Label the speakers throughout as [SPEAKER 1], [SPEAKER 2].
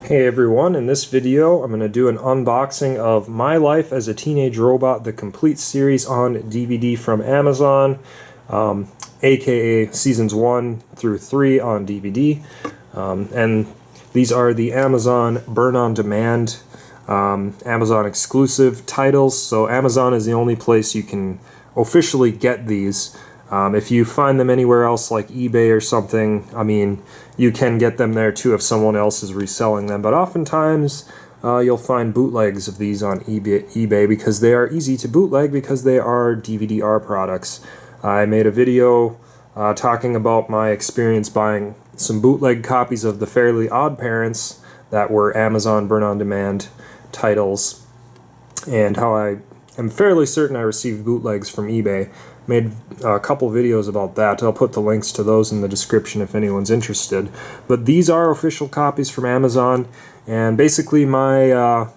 [SPEAKER 1] Hey everyone, in this video I'm going to do an unboxing of My Life as a Teenage Robot, the complete series on DVD from Amazon, aka seasons 1 through 3 on DVD. And these are the Amazon Burn on Demand, Amazon exclusive titles, so Amazon is the only place you can officially get these. If you find them anywhere else like eBay or something, I mean, you can get them there too if someone else is reselling them, but oftentimes you'll find bootlegs of these on eBay because they are easy to bootleg because they are DVD-R products. I made a video talking about my experience buying some bootleg copies of The Fairly Odd Parents that were Amazon Burn on Demand titles, and how I am fairly certain I received bootlegs from eBay. Made a couple videos about that. I'll put the links to those in the description if anyone's interested. But these are official copies from Amazon, and basically my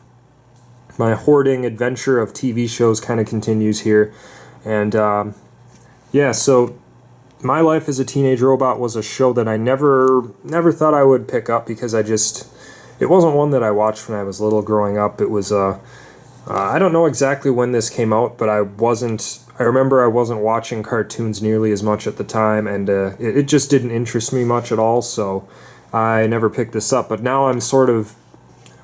[SPEAKER 1] my hoarding adventure of TV shows kind of continues here. And yeah, so My Life as a Teenage Robot was a show that I never thought I would pick up because it wasn't one that I watched when I was little growing up. It was I don't know exactly when this came out, but I remember I wasn't watching cartoons nearly as much at the time, and it just didn't interest me much at all, so I never picked this up. But now I'm sort of,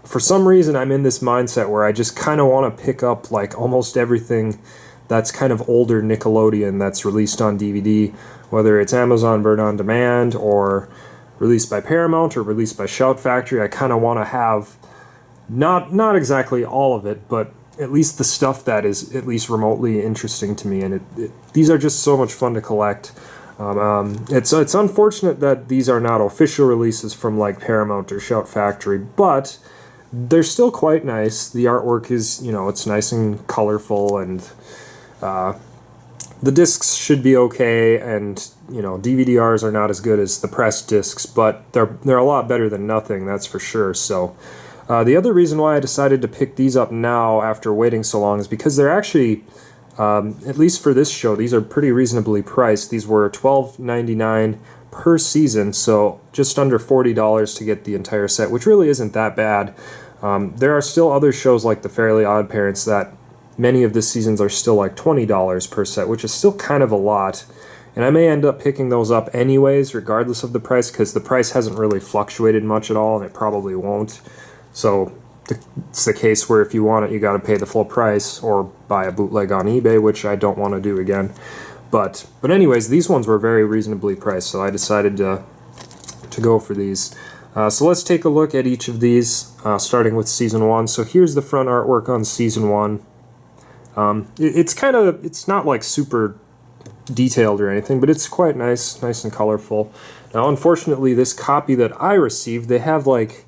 [SPEAKER 1] for some reason, I'm in this mindset where I just kind of want to pick up like almost everything that's kind of older Nickelodeon that's released on DVD, whether it's Amazon Burn on Demand or released by Paramount or released by Shout Factory. I kind of want to have not exactly all of it, but at least the stuff that is at least remotely interesting to me, and these are just so much fun to collect. It's unfortunate that these are not official releases from like Paramount or Shout Factory, but they're still quite nice. The artwork is, it's nice and colorful, and the discs should be okay, and DVD-Rs are not as good as the pressed discs, but they're a lot better than nothing, that's for sure. So the other reason why I decided to pick these up now after waiting so long is because they're actually, at least for this show, these are pretty reasonably priced. These were $12.99 per season, so just under $40 to get the entire set, which really isn't that bad. There are still other shows like The Fairly Odd Parents that many of the seasons are still like $20 per set, which is still kind of a lot. And I may end up picking those up anyways, regardless of the price, because the price hasn't really fluctuated much at all, and it probably won't. So it's the case where if you want it, you got to pay the full price or buy a bootleg on eBay, which I don't want to do again. But anyways, these ones were very reasonably priced, so I decided to go for these. So let's take a look at each of these, starting with Season 1. So here's the front artwork on Season 1. It's not like super detailed or anything, but it's quite nice and colorful. Now, unfortunately, this copy that I received, they have like,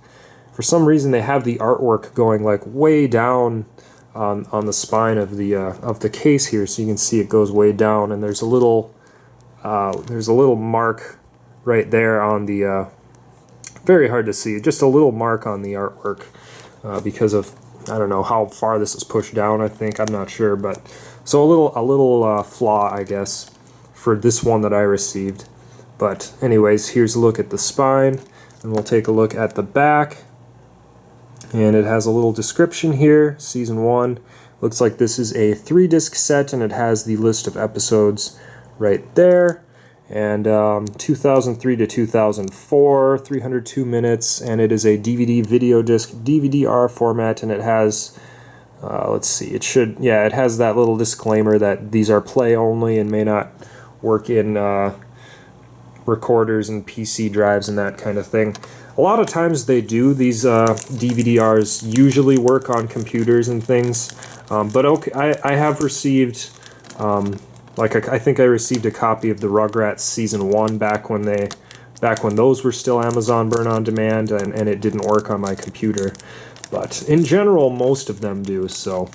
[SPEAKER 1] for some reason, they have the artwork going like way down on the spine of the case here, so you can see it goes way down, and there's a little mark right there on the very hard to see, just a little mark on the artwork because of, I don't know how far this is pushed down. I'm not sure, but so a little flaw, I guess, for this one that I received. But anyways, here's a look at the spine, and we'll take a look at the back. And it has a little description here, Season 1. Looks like this is a 3-disc set, and it has the list of episodes right there. And 2003 to 2004, 302 minutes, and it is a DVD video disc, DVD-R format, and it has, let's see, it has that little disclaimer that these are play only and may not work in recorders and PC drives and that kind of thing. A lot of times they do. These DVD-Rs usually work on computers and things, but okay, I have received, I think I received a copy of the Rugrats Season 1 back when those were still Amazon Burn on Demand, and it didn't work on my computer. But in general, most of them do. So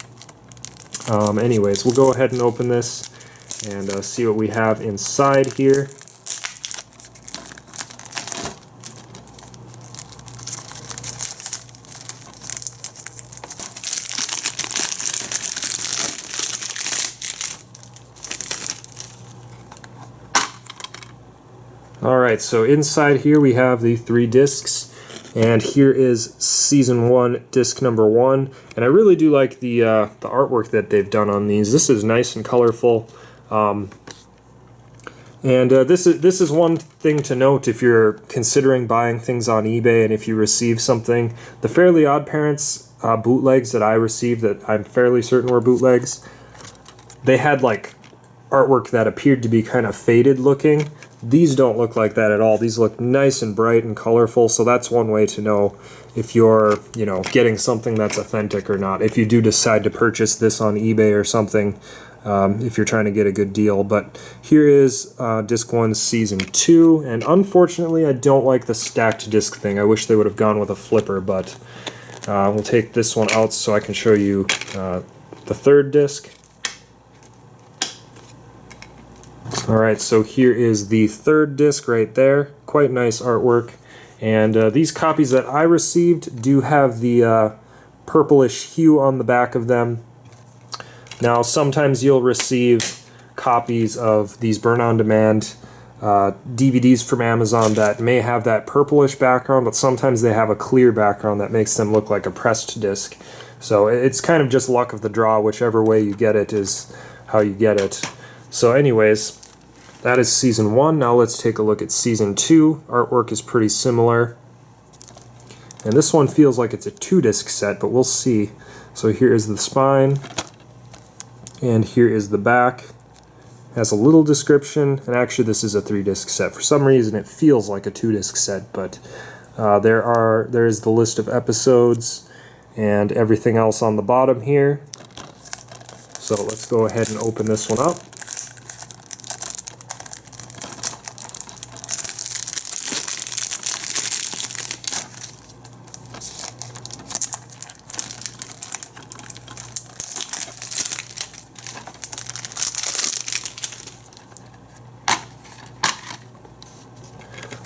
[SPEAKER 1] anyways, we'll go ahead and open this and see what we have inside here. Alright, so inside here we have the 3 discs. And here is season 1, disc number 1. And I really do like the artwork that they've done on these. This is nice and colorful. This is one thing to note if you're considering buying things on eBay and if you receive something. The Fairly Odd Parents bootlegs that I received, that I'm fairly certain were bootlegs, they had like artwork that appeared to be kind of faded looking. These don't look like that at all. These look nice and bright and colorful, so that's one way to know if you're, getting something that's authentic or not. If you do decide to purchase this on eBay or something, if you're trying to get a good deal. But here is disc 1, season 2, and unfortunately I don't like the stacked disc thing. I wish they would have gone with a flipper, but we'll take this one out so I can show you the third disc. Alright, so here is the third disc right there. Quite nice artwork. And these copies that I received do have the purplish hue on the back of them. Now, sometimes you'll receive copies of these burn-on-demand DVDs from Amazon that may have that purplish background, but sometimes they have a clear background that makes them look like a pressed disc. So it's kind of just luck of the draw. Whichever way you get it is how you get it. So anyways, that is season 1. Now let's take a look at season 2. Artwork is pretty similar. And this one feels like it's a 2-disc set, but we'll see. So here is the spine. And here is the back. Has a little description, and actually this is a 3-disc set. For some reason it feels like a 2-disc set, but there is the list of episodes and everything else on the bottom here. So let's go ahead and open this one up.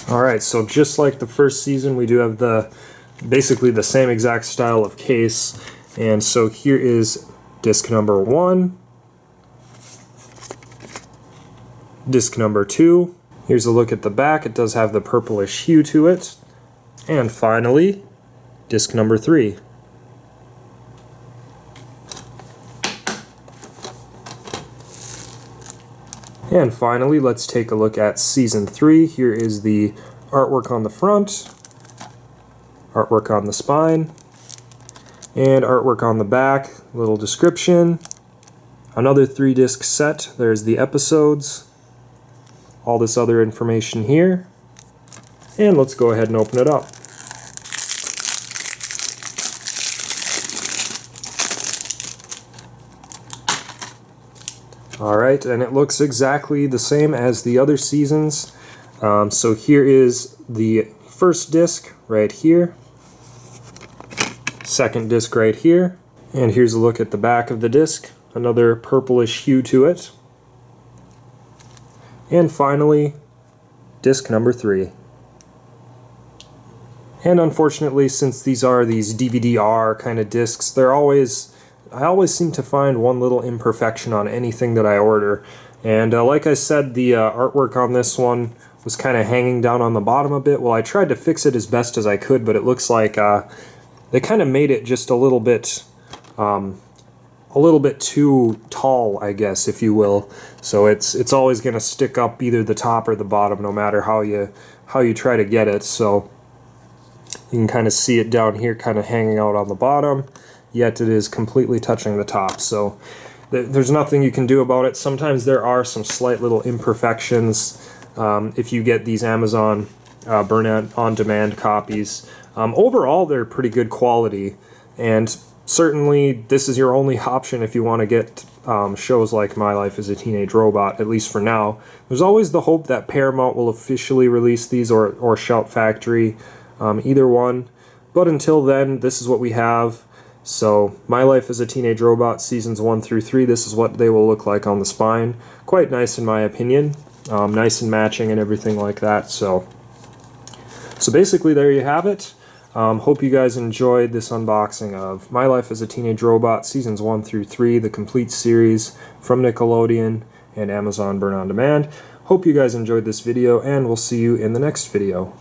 [SPEAKER 1] Alright, so just like the first season, we do have basically the same exact style of case. And so here is disc number 1, disc number 2. Here's a look at the back. It does have the purplish hue to it. And finally, disc number 3. And finally, let's take a look at season 3. Here is the artwork on the front, artwork on the spine, and artwork on the back. Little description. Another 3-disc set. There's the episodes, all this other information here. And let's go ahead and open it up. Alright, and it looks exactly the same as the other seasons. So here is the first disc right here, second disc right here, and here's a look at the back of the disc, another purplish hue to it, and finally disc number 3. And unfortunately, since these are these DVD-R kind of discs, I always seem to find one little imperfection on anything that I order. And like I said, the artwork on this one was kind of hanging down on the bottom a bit. Well, I tried to fix it as best as I could, but it looks like they kind of made it just a little bit too tall, I guess, if you will. So it's always going to stick up either the top or the bottom, no matter how you try to get it. So you can kind of see it down here, kind of hanging out on the bottom. Yet it is completely touching the top, so there's nothing you can do about it. Sometimes there are some slight little imperfections if you get these Amazon burn-on-demand copies. Overall, they're pretty good quality, and certainly this is your only option if you want to get shows like My Life as a Teenage Robot, at least for now. There's always the hope that Paramount will officially release these, or Shout Factory, either one. But until then, this is what we have. So, My Life as a Teenage Robot, seasons 1 through 3, this is what they will look like on the spine. Quite nice in my opinion. Nice and matching and everything like that. So basically there you have it. Hope you guys enjoyed this unboxing of My Life as a Teenage Robot, seasons 1 through 3, the complete series from Nickelodeon and Amazon Burn On Demand. Hope you guys enjoyed this video, and we'll see you in the next video.